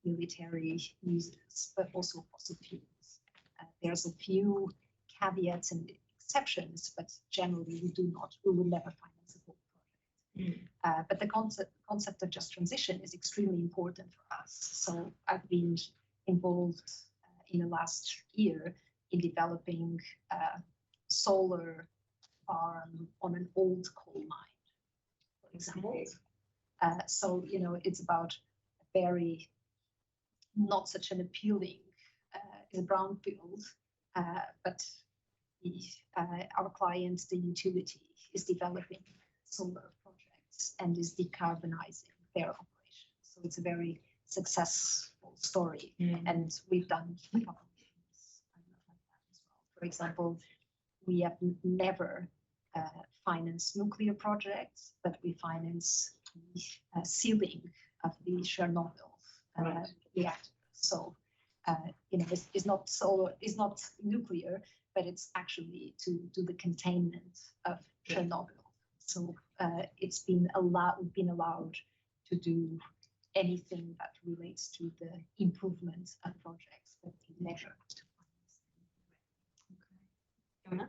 military uses, but also fossil fuels. There's a few caveats and exceptions, but generally we will never finance a whole project. But the concept of just transition is extremely important for us. So I've been involved in the last year in developing a solar farm on an old coal mine, for example. So, it's about a very, not such an appealing, it's a brownfield, but our client, the utility, is developing solar projects and is decarbonizing their operations. So it's a very successful story, and we've done a couple of things like that as well. For example, we have never financed nuclear projects, but we finance the sealing of the Chernobyl reactor. So it's not solar, it's not nuclear, but it's actually to do the containment of Chernobyl. So we've been allowed to do anything that relates to the improvement of projects that we measure. Yomna?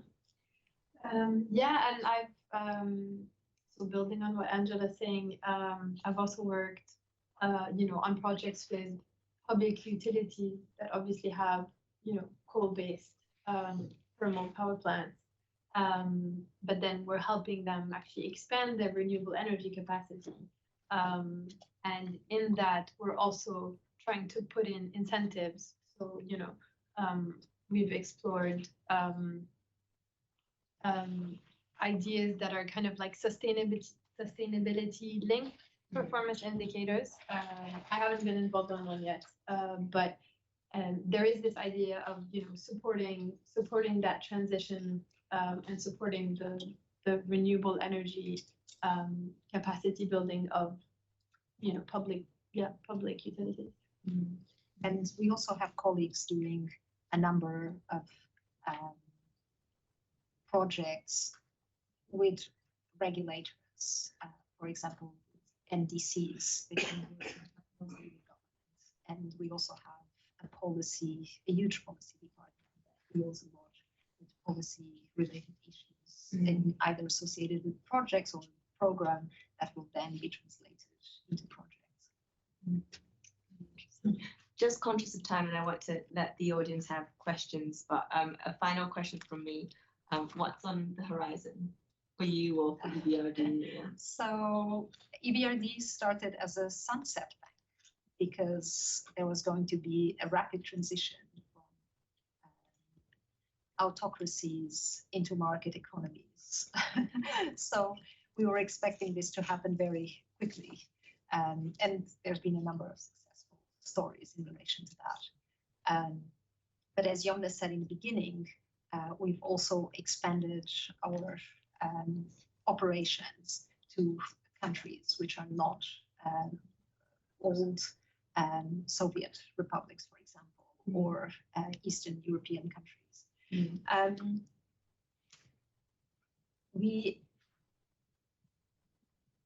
Yeah, and I've so building on what Angela's saying, I've also worked on projects with public utilities that obviously have coal-based thermal power plants, but then we're helping them actually expand their renewable energy capacity. And in that, we're also trying to put in incentives. So, we've explored ideas that are kind of like sustainability linked performance indicators. I haven't been involved on one yet, but there is this idea of supporting that transition and supporting the renewable energy capacity building of public utilities. And we also have colleagues doing a number of projects with regulators, for example, NDCs, and we also have a huge policy department that deals a lot with policy-related issues, and either associated with projects or program that will then be translated into projects. Just conscious of time, and I want to let the audience have questions, but a final question from me. What's on the horizon for you or for EBRD? So EBRD started as a sunset bank because there was going to be a rapid transition from autocracies into market economies. So we were expecting this to happen very quickly. And there's been a number of successful stories in relation to that. But as Yomna said in the beginning, we've also expanded our operations to countries which are not old Soviet republics, for example, or Eastern European countries.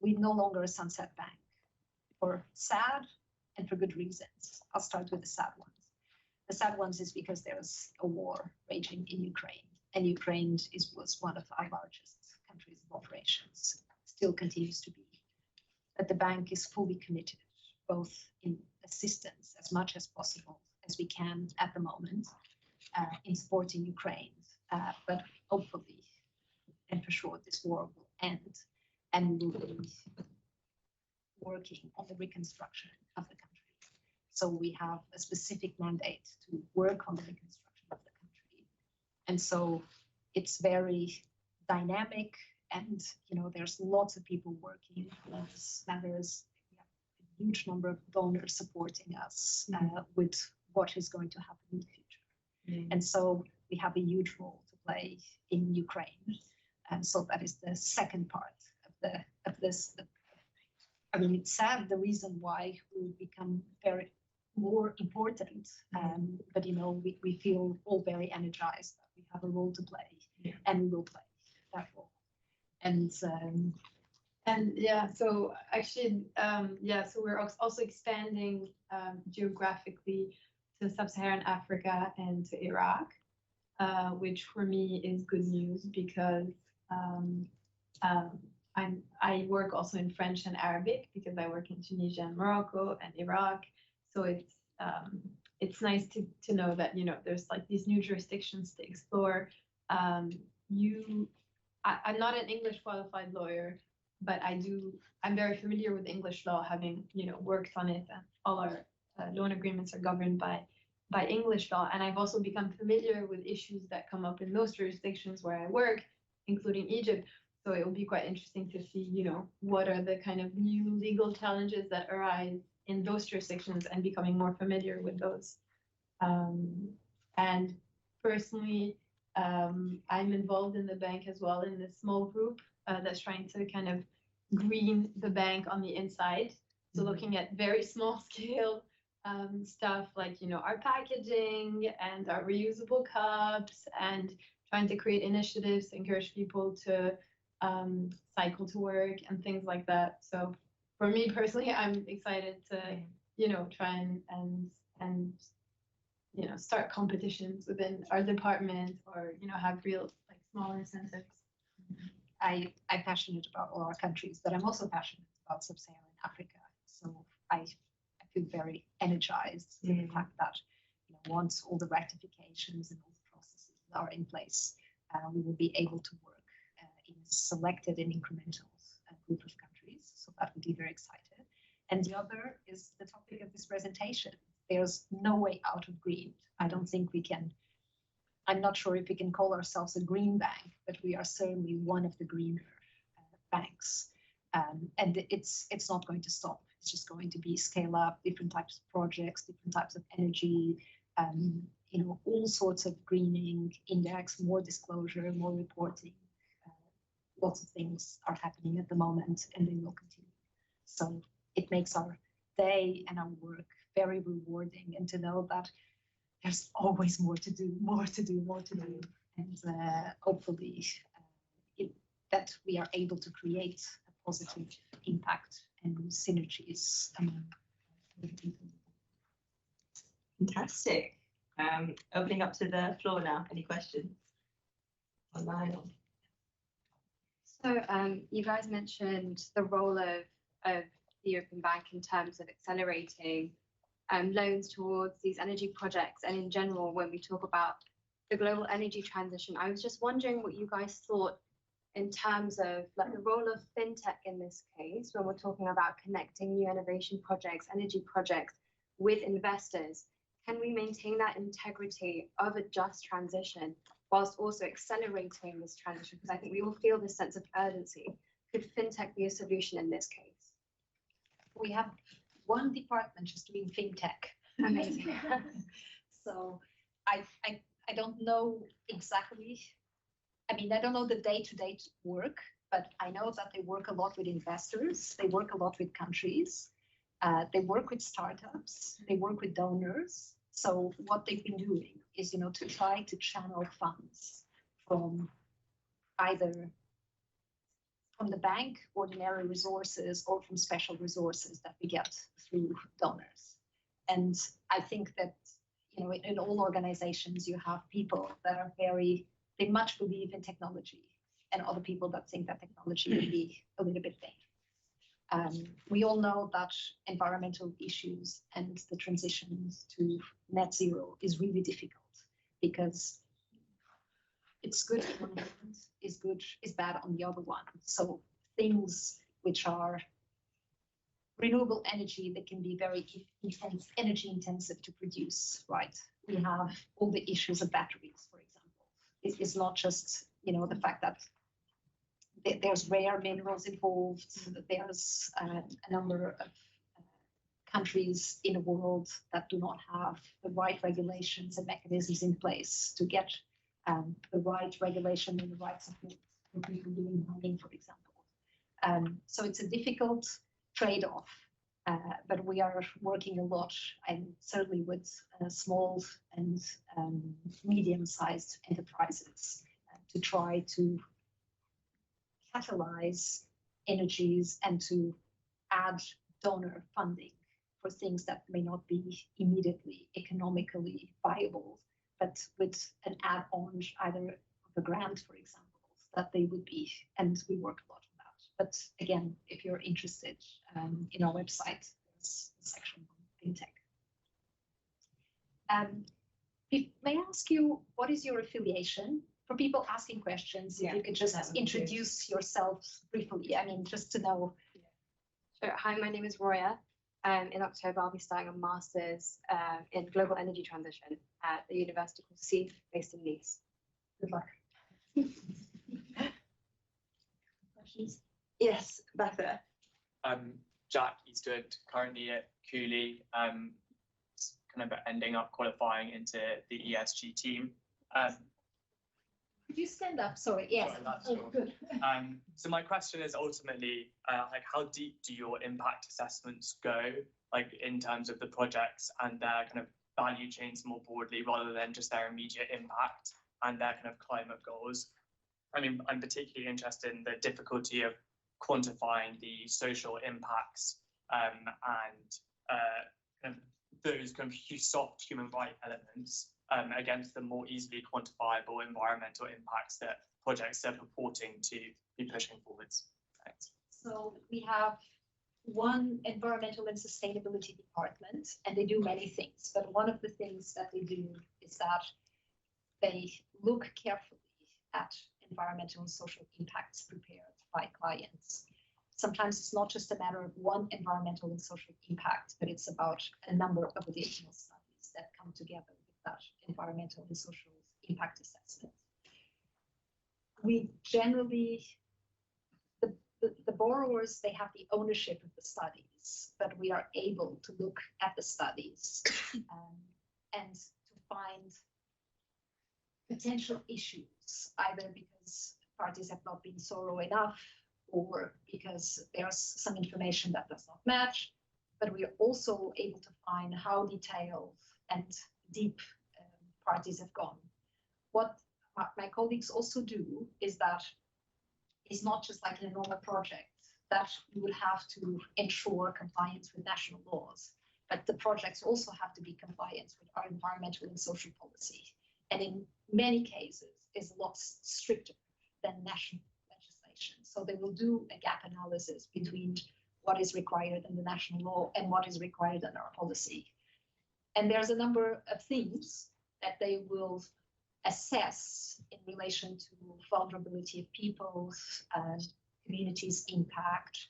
We're no longer a sunset bank, for sad and for good reasons. I'll start with the sad ones. The sad ones is because there's a war raging in Ukraine, and Ukraine was one of our largest countries of operations, still continues to be. But the bank is fully committed, both in assistance as much as possible as we can at the moment, in supporting Ukraine, but hopefully, and for sure, this war will end. and we will be working on the reconstruction of the country. So we have a specific mandate to work on the reconstruction of the country. And so it's very dynamic, and there's lots of people working on these matters. We have a huge number of donors supporting us with what is going to happen in the future. And so we have a huge role to play in Ukraine. And so that is the second part of this. I mean, it's sad, the reason why we become very more important, but we feel all very energized that we have a role to play, and we will play that role. And yeah, so actually, so we're also expanding geographically to sub-Saharan Africa and to Iraq, which for me is good news because I work also in French and Arabic because I work in Tunisia and Morocco and Iraq. So it's nice to know that there's like these new jurisdictions to explore. I'm not an English qualified lawyer, but I'm very familiar with English law, having worked on it, and all our loan agreements are governed by English law. And I've also become familiar with issues that come up in those jurisdictions where I work, including Egypt. So it will be quite interesting to see, what are the kind of new legal challenges that arise in those jurisdictions, and becoming more familiar with those. And personally, I'm involved in the bank as well, in this small group that's trying to kind of green the bank on the inside. So looking at very small scale stuff like, our packaging and our reusable cups, and trying to create initiatives to encourage people to cycle to work and things like that. So for me personally, I'm excited to, try and start competitions within our department, or, have real like small incentives. I'm passionate about all our countries, but I'm also passionate about sub-Saharan Africa. So I feel very energized in the fact that once all the ratifications and all the processes are in place, we will be able to work in a selected and incremental group of countries. So that would be very excited. And the other is the topic of this presentation. There's no way out of green. I don't think we can. I'm not sure if we can call ourselves a green bank, but we are certainly one of the greener banks. And it's not going to stop. It's just going to be scale up, different types of projects, different types of energy, all sorts of greening, index, more disclosure, more reporting. Lots of things are happening at the moment, and they will continue. So it makes our day and our work very rewarding, and to know that there's always more to do, and hopefully that we are able to create a positive impact and synergies among people. Fantastic. Opening up to the floor now. Any questions online? So you guys mentioned the role of the European Bank in terms of accelerating loans towards these energy projects, and in general, when we talk about the global energy transition, I was just wondering what you guys thought in terms of like the role of fintech in this case, when we're talking about connecting new innovation projects, energy projects with investors. Can we maintain that integrity of a just transition whilst also accelerating this transition? Because I think we all feel this sense of urgency. Could fintech be a solution in this case? We have one department just doing fintech. Amazing. So I don't know exactly. I mean, I don't know the day-to-day work, but I know that they work a lot with investors. They work a lot with countries. They work with startups. They work with donors. So what they've been doing is, to try to channel funds from either from the bank, ordinary resources, or from special resources that we get through donors. And I think that, in all organizations, you have people that are they much believe in technology, and other people that think that technology will be a little bit vague. We all know that environmental issues and the transitions to net zero is really difficult, because it's good on one hand, is bad on the other one. So things which are renewable energy that can be very energy intensive to produce, right? We have all the issues of batteries, for example. It's not just, the fact that there's rare minerals involved, there's a number of countries in the world that do not have the right regulations and mechanisms in place to get the right regulation and the right support for people doing mining, for example. So it's a difficult trade-off, but we are working a lot, and certainly with small and medium-sized enterprises to try to catalyze energies and to add donor funding for things that may not be immediately economically viable, but with an add-on, either of a grant, for example, that they would be, and we work a lot on that. But again, if you're interested, in our website, there's a section on fintech. May I ask you, what is your affiliation? For people asking questions, if you could just introduce yourself briefly, just to know. Sure. Hi, my name is Roya. In October, I'll be starting a master's in global energy transition at the University called CIF, based in Nice. Good luck. Questions? Yes, back there. Jack Eastwood, currently at Cooley, kind of ending up qualifying into the ESG team. Could you stand up? Sorry, yes. Sorry, that's oh, cool. good. So my question is ultimately, how deep do your impact assessments go, in terms of the projects and their kind of value chains more broadly, rather than just their immediate impact and their kind of climate goals? I'm particularly interested in the difficulty of quantifying the social impacts and kind of those kind of soft human right elements against the more easily quantifiable environmental impacts that projects are purporting to be pushing forwards. Thanks. So we have one environmental and sustainability department, and they do many things. But one of the things that they do is that they look carefully at environmental and social impacts prepared by clients. Sometimes it's not just a matter of one environmental and social impact, but it's about a number of additional studies that come together with that environmental and social impact assessment. We generally, the borrowers, they have the ownership of the studies, but we are able to look at the studies and to find potential issues, either because parties have not been thorough enough or because there's some information that does not match. But we are also able to find how detailed and deep parties have gone. What my colleagues also do is that it's not just like in a normal project that you would have to ensure compliance with national laws, but the projects also have to be compliant with our environmental and social policy. And in many cases is a lot stricter than national legislation. So they will do a gap analysis between what is required in the national law and what is required in our policy. And there's a number of things that they will assess in relation to vulnerability of peoples, communities impact,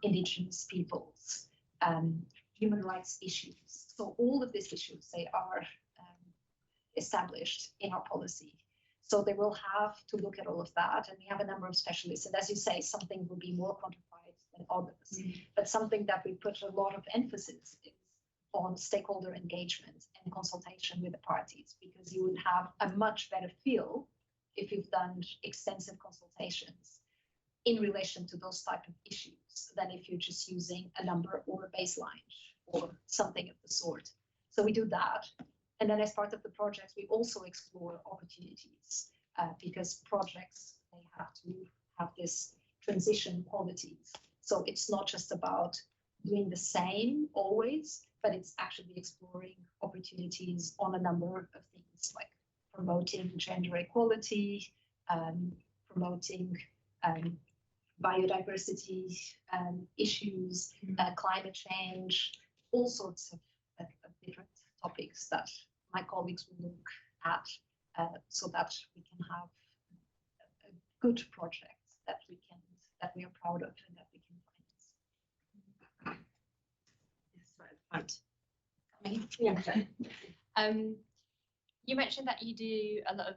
indigenous peoples, human rights issues. So all of these issues, they are established in our policy. So they will have to look at all of that. And we have a number of specialists. And as you say, something will be more quantified than others. But something that we put a lot of emphasis is on stakeholder engagement and consultation with the parties, because you would have a much better feel if you've done extensive consultations in relation to those type of issues than if you're just using a number or a baseline or something of the sort. So we do that. And then as part of the project, we also explore opportunities because projects, they have to have this transition qualities. So it's not just about doing the same always, but it's actually exploring opportunities on a number of things like promoting gender equality, promoting biodiversity issues, climate change, all sorts of different topics that my colleagues will look at so that we can have a good project that we can that we are proud of and that we can finance. Yes, right You mentioned that you do a lot of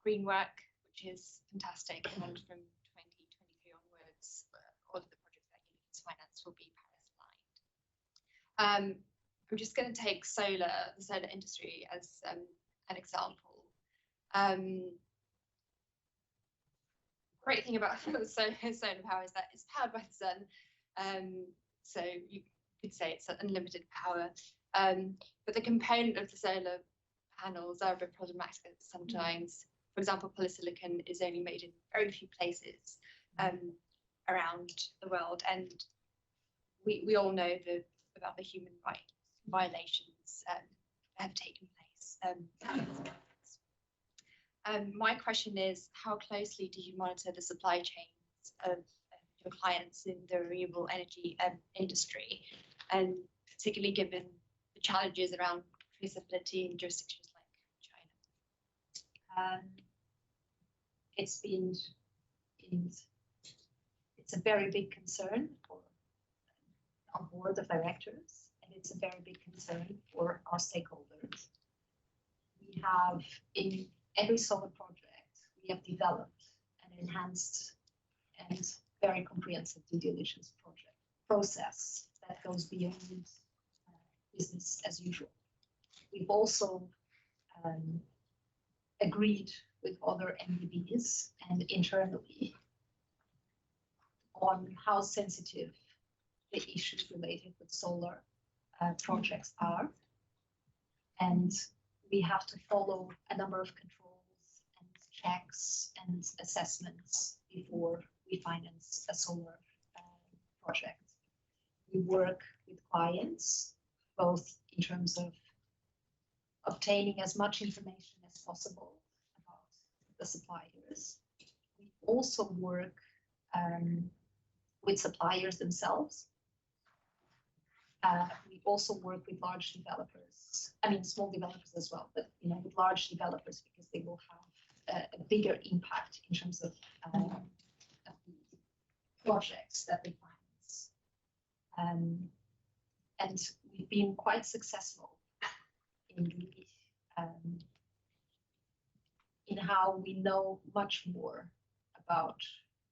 green work, which is fantastic, and from 2023 onwards, all of the projects that you finance will be Paris aligned. I'm just going to take the solar industry as an example. Great thing about solar power is that it's powered by the sun, so you could say it's unlimited power. But the component of the solar panels are a bit problematic sometimes. For example, polysilicon is only made in very few places around the world, and we all know about the human rights violations that have taken place. My question is, how closely do you monitor the supply chains of your clients in the renewable energy industry, and particularly given the challenges around traceability in jurisdictions like China? It's a very big concern for our board of directors, and it's a very big concern for our stakeholders. We have, in every solar project, we have developed an enhanced and very comprehensive due diligence process that goes beyond business as usual. We've also agreed with other MDBs and internally on how sensitive the issues related with solar projects are. And we have to follow a number of controls and checks and assessments before we finance a solar project. We work with clients, both in terms of obtaining as much information as possible about the suppliers. We also work with suppliers themselves. We also work with large developers, small developers as well, but with large developers, because they will have a bigger impact in terms of the projects that they finance. And we've been quite successful in how we know much more about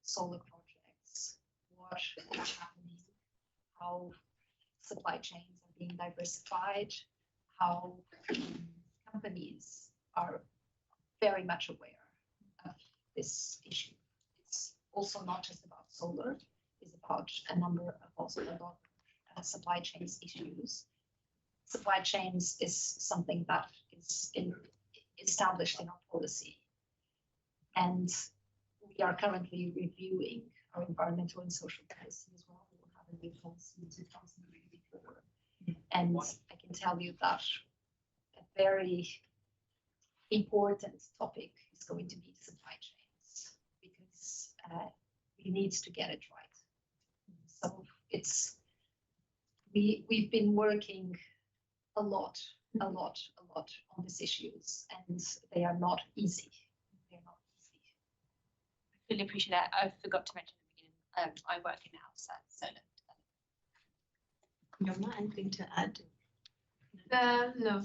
solar projects, what is happening, how supply chains are being diversified, how companies are very much aware of this issue. It's also not just about solar, it's about a lot of supply chains issues. Supply chains is something that is established in our policy. And we are currently reviewing our environmental and social policy as well. We will have a new policy in 2024. And I can tell you that a very important topic is going to be supply chains, because we need to get it right. So we've been working a lot on these issues, and they are not easy. I really appreciate that. I forgot to mention at the beginning, I work in house at solar. Yomna, anything to add? No.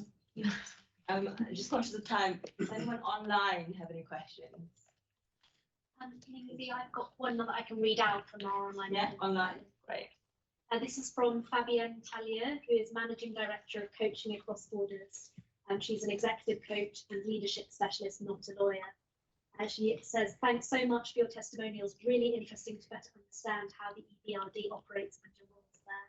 Just conscious of time. Does anyone online have any questions? Ming Zee, I've got one that I can read out from our online. Yeah, online. Great. This is from Fabienne Tallier, who is Managing Director of Coaching Across Borders. She's an executive coach and leadership specialist, not a lawyer. She says, thanks so much for your testimonials. Really interesting to better understand how the EBRD operates and your roles there.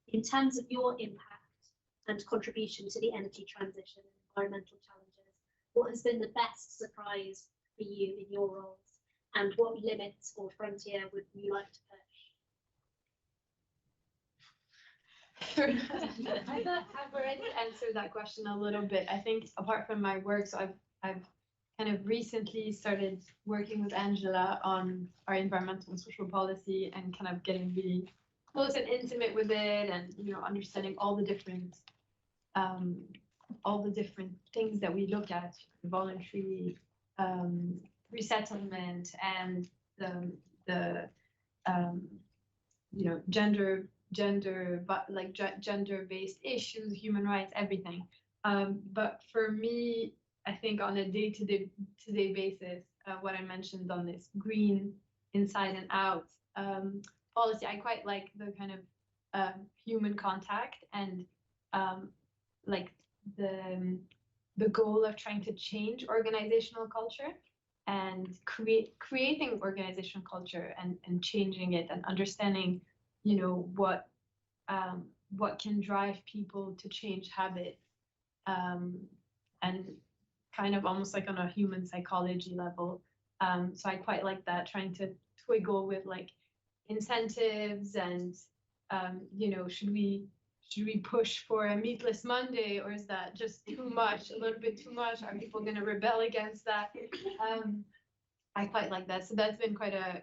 In terms of your impact and contribution to the energy transition and environmental challenges, what has been the best surprise for you in your roles, and what limits or frontier would you like to push? I've already answered that question a little bit. I think apart from my work, so I've kind of recently started working with Angela on our environmental and social policy, and kind of getting really close and intimate with it, and understanding all the different things that we look at, voluntary resettlement, and the you know, gender-based issues, human rights, everything. But for me, I think on a day-to-day basis, what I mentioned on this green inside and out policy, I quite like the kind of human contact and like the goal of trying to change organizational culture and creating organizational culture and changing it and understanding, you know, what can drive people to change habits, and kind of almost like on a human psychology level. So I quite like that, trying to twiggle with like incentives and, you know, should we push for a meatless Monday, or is that just too much, a little bit too much? Are people going to rebel against that? I quite like that. So that's been quite a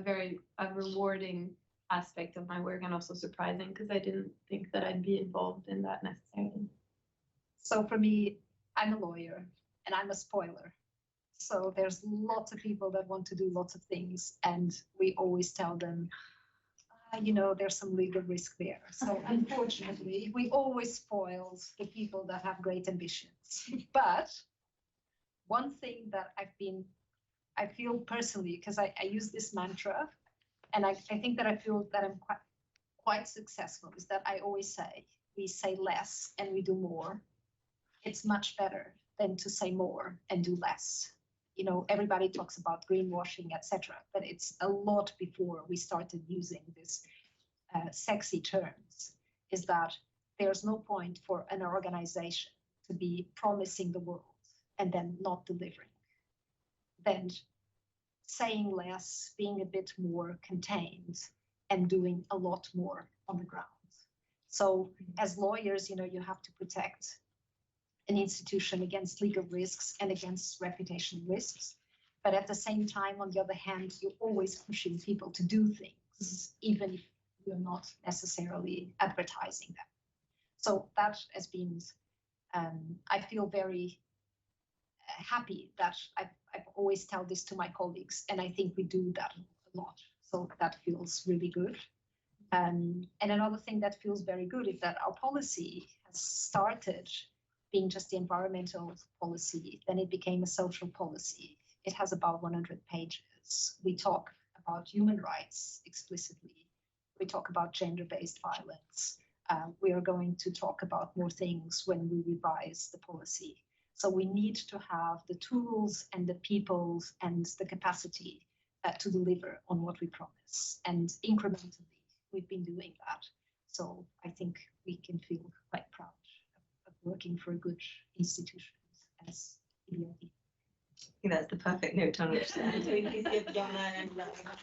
very rewarding aspect of my work, and also surprising because I didn't think that I'd be involved in that necessarily. So for me, I'm a lawyer and I'm a spoiler. So there's lots of people that want to do lots of things, and we always tell them, you know, there's some legal risk there. So unfortunately, we always spoil the people that have great ambitions. But one thing that I feel personally, because I use this mantra, and I think that I feel that I'm quite successful, is that I always say, we say less and we do more. It's much better than to say more and do less. You know, everybody talks about greenwashing, etc., but it's a lot before we started using this sexy terms, is that there's no point for an organization to be promising the world and then not delivering. Then saying less, being a bit more contained, and doing a lot more on the ground. So as lawyers, you know, you have to protect an institution against legal risks and against reputational risks. But at the same time, on the other hand, you're always pushing people to do things, even if you're not necessarily advertising them. So that has been, I feel very happy that I've always tell this to my colleagues, and I think we do that a lot. So that feels really good. And another thing that feels very good is that our policy has started being just the environmental policy, then it became a social policy. It has about 100 pages. We talk about human rights explicitly. We talk about gender-based violence. We are going to talk about more things when we revise the policy. So we need to have the tools and the people and the capacity to deliver on what we promise. And incrementally, we've been doing that. So I think we can feel quite proud of working for a good institution as EBRD. I think that's the perfect note on which to end. So please give Yomna and Elewa.